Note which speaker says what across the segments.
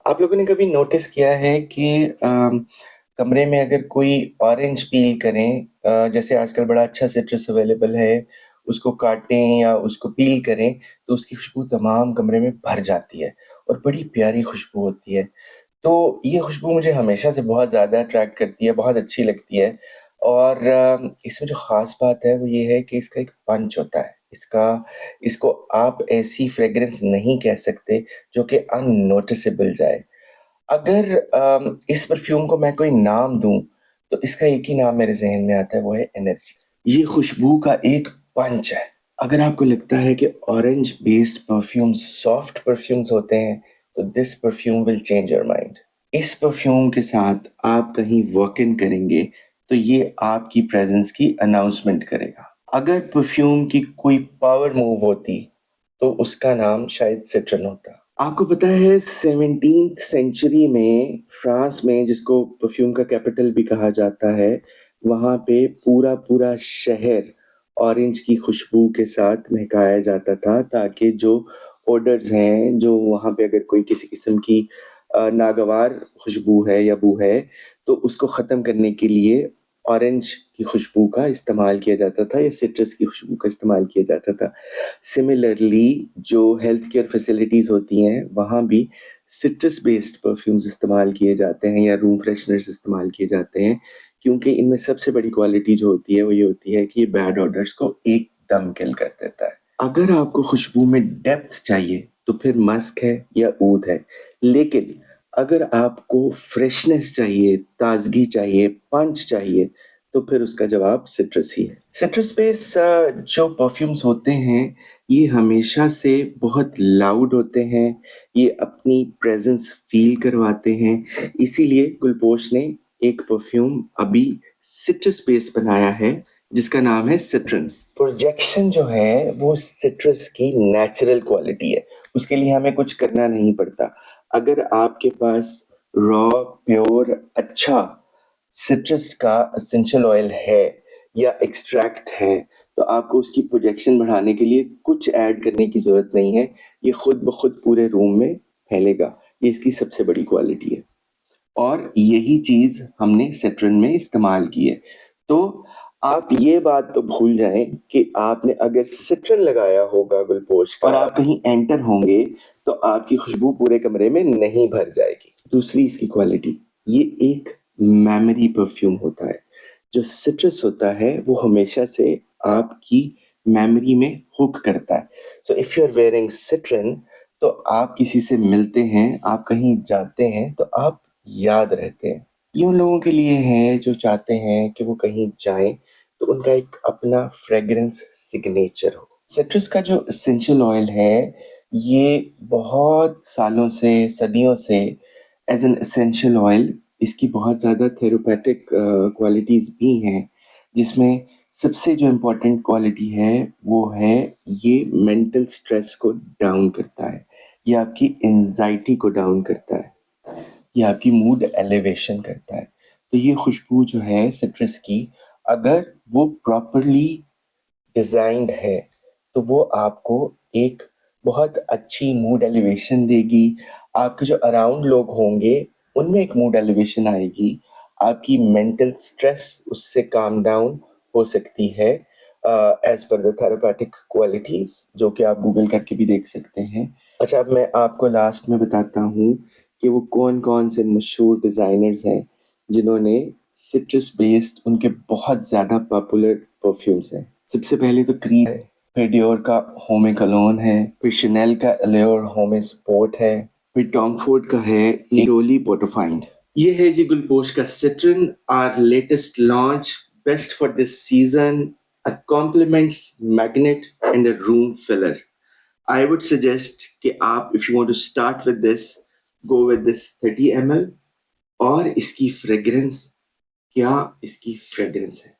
Speaker 1: आप लोगों ने कभी नोटिस किया है कि कमरे में अगर कोई ऑरेंज पील करें, जैसे आजकल बड़ा अच्छा सिट्रस अवेलेबल है, उसको काटें या उसको पील करें तो उसकी खुशबू तमाम कमरे में भर जाती है और बड़ी प्यारी खुशबू होती है। तो ये खुशबू मुझे हमेशा से बहुत ज़्यादा अट्रैक्ट करती है, बहुत अच्छी लगती है। और इसमें जो ख़ास बात है वो ये है कि इसका एक पंच होता है। इसको आप ऐसी फ्रेग्रेंस नहीं कह सकते जो कि अननोटिसेबल जाए। अगर इस परफ्यूम को मैं कोई नाम दूँ, तो इसका एक ही नाम मेरे ज़हन में आता है, वो है एनर्जी। ये खुशबू का एक पंच है। अगर आपको लगता है कि orange based perfumes soft perfumes होते हैं, तो this perfume will change your mind. इस परफ्यूम के साथ आप कहीं वॉक इन करेंगे, तो ये आपकी प्रेज़ेंस की अनाउंसमेंट करेगा। अगर परफ्यूम की कोई पावर मूव होती, तो उसका नाम शायद सिट्रन होता। आपको पता है 17th सेंचुरी में फ्रांस में, जिसको परफ्यूम का कैपिटल भी कहा जाता है, वहाँ पे पूरा-पूरा शहर ऑरेंज की खुशबू के साथ महकाया जाता था ताकि जो ओडर्स हैं, जो वहाँ पे अगर कोई किसी किस्म की नागवार खुशबू है या बू है, तो उसको ख़त्म करने के लिए ऑरेंज की खुशबू का इस्तेमाल किया जाता था या सिट्रस की खुशबू का इस्तेमाल किया जाता था। सिमिलरली जो हेल्थ केयर फैसिलिटीज़ होती हैं, वहाँ भी सिट्रस बेस्ड परफ्यूम्स इस्तेमाल किए जाते हैं या रूम फ्रेशनर्स इस्तेमाल किए जाते हैं, क्योंकि इनमें सबसे बड़ी क्वालिटी जो होती है वो ये होती है कि ये बैड ऑडर्स को एकदम किल कर देता है। अगर आपको खुशबू में डेप्थ चाहिए तो फिर मस्क है या ऊद है, लेकिन अगर आपको फ्रेशनेस चाहिए, ताजगी चाहिए, पंच चाहिए, तो फिर उसका जवाब सिट्रस ही है। सिट्रस बेस्ड जो परफ्यूम्स होते हैं, ये हमेशा से बहुत लाउड होते हैं, ये अपनी प्रेजेंस फील करवाते हैं। इसीलिए गुलपोश ने एक परफ्यूम अभी सिट्रस बेस्ड बनाया है जिसका नाम है सिट्रन। प्रोजेक्शन जो है वो सिट्रस की नेचुरल क्वालिटी है, उसके लिए हमें कुछ करना नहीं पड़ता। अगर आपके पास रॉ प्योर अच्छा सिट्रस का एसेंशियल ऑयल है या एक्सट्रैक्ट है, तो आपको उसकी प्रोजेक्शन बढ़ाने के लिए कुछ ऐड करने की ज़रूरत नहीं है। ये खुद ब खुद पूरे रूम में फैलेगा। ये इसकी सबसे बड़ी क्वालिटी है और यही चीज़ हमने सिट्रन में इस्तेमाल की है। तो आप ये बात तो भूल जाएँ कि आपने अगर सिट्रन लगाया होगा गुलपोश का और आप कहीं एंटर होंगे, तो आपकी खुशबू पूरे कमरे में नहीं भर जाएगी। दूसरी इसकी क्वालिटी, ये एक मेमोरी परफ्यूम होता है। जो सिट्रस होता है वो हमेशा से आपकी मेमोरी में हुक करता है। So if you are wearing citrine, तो आप किसी से मिलते हैं, आप कहीं जाते हैं, तो आप याद रहते हैं। ये उन लोगों के लिए है जो चाहते हैं कि वो कहीं जाएँ तो उनका एक अपना फ्रेग्रेंस सिग्नेचर हो। सिट्रस का जो एसेंशियल ऑयल है, ये बहुत सालों से, सदियों से एज़ एन एसेंशियल ऑयल इसकी बहुत ज़्यादा थेरेपेटिक क्वालिटीज़ भी हैं, जिसमें सबसे जो इम्पोर्टेंट क्वालिटी है, वो है ये मेंटल स्ट्रेस को डाउन करता है। ये आपकी एंग्ज़ायटी को डाउन करता है। ये आपकी मूड एलिवेशन करता है। तो ये खुशबू जो है सिट्रस की, अगर वो प्रॉपरली डिज़ाइंड है, तो वो आपको एक बहुत अच्छी मूड एलिवेशन देगी। आपके जो अराउंड लोग होंगे, उनमें एक मूड एलिवेशन आएगी। आपकी मेंटल स्ट्रेस उससे काम डाउन हो सकती है, as per the therapeutic qualities, जो कि आप गूगल करके भी देख सकते हैं। अच्छा, अब मैं आपको लास्ट में बताता हूँ कि वो कौन-कौन से मशहूर डिज़ाइनर्स हैं, जिन्होंने सिट्रस बेस्ड उनके बहुत ज़्यादा पॉपुलर परफ्यूम्स हैं। सबसे पहले तो क्रीड है, फिर डियोर का होमे कलोन है, फिर शनेल का एल्योर होमे स्पोर्ट है, फिर टॉम फोर्ड का है इरोली पोटोफाइंड। ये है जी गुलपोश का citron, our latest launch, best for this season, a compliments magnet and a room filler. I would suggest कि आप if you want to start with this, go with this 30 ml। और इसकी फ्रेग्रेंस, क्या इसकी फ्रेग्रेंस है,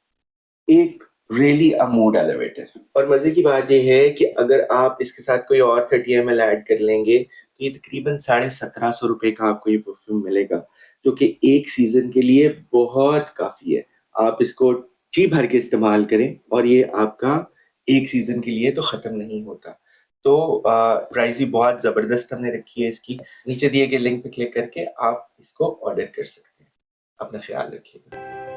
Speaker 1: एक really अ mood elevator. और मजे की बात ये है कि अगर आप इसके साथ कोई और 30 ml ऐड कर लेंगे, तो ये तकरीबन 1750 रुपए का आपको ये परफ्यूम मिलेगा, जो कि एक सीजन के लिए बहुत काफी है। आप इसको जी भर के इस्तेमाल करें और ये आपका एक सीजन के लिए तो खत्म नहीं होता। तो प्राइस भी बहुत ज़बरदस्त हमने रखी है इसकी। नीचे दिए गए लिंक पे क्लिक करके आप इसको ऑर्डर कर सकते हैं। अपना ख़्याल रखिएगा।